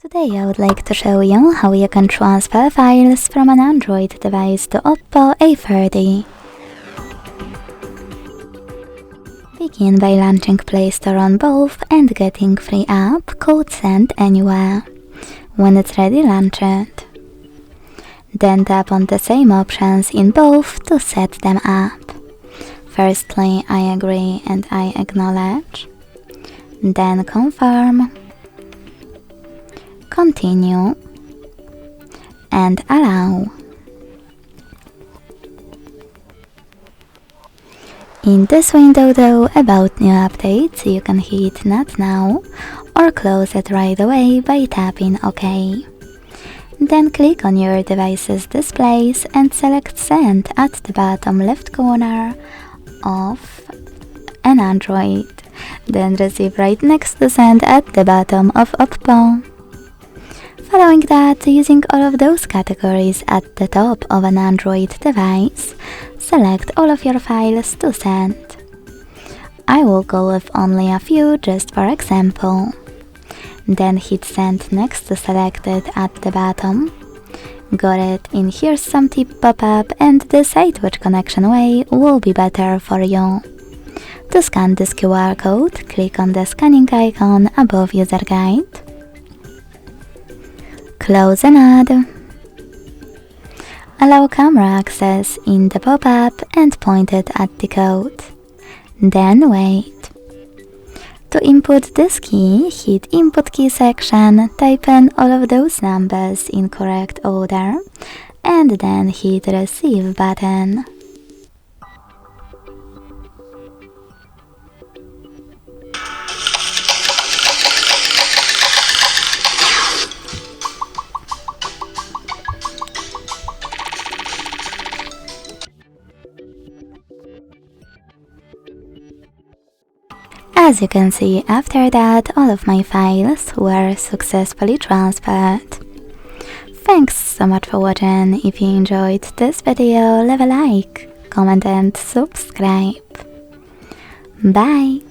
Today I would like to show you how you can transfer files from an Android device to Oppo A40. Begin by launching Play Store on both and getting free app called Send Anywhere. When it's ready, launch it. Then tap on the same options in both to set them up. Firstly, I agree and I acknowledge. Then confirm. Continue and allow. In this window though, about new updates, you can hit Not Now or close it right away by tapping OK. Then click on your device's displays and select Send at the bottom left corner of an Android. Then receive right next to Send at the bottom of Oppo. Following that, using all of those categories at the top of an Android device, select all of your files to send. I will go with only a few just for example. Then hit Send next to selected at the bottom. Got it, in Here's Some Tip pop-up and decide which connection way will be better for you. To scan this QR code, click on the scanning icon above User Guide. Close and add. Allow camera access in the pop-up and point it at the code. Then wait. To input this key, hit Input Key section, type in all of those numbers in correct order, and then hit Receive button. As you can see, after that, all of my files were successfully transferred. Thanks so much for watching. If you enjoyed this video, leave a like, comment and subscribe. Bye!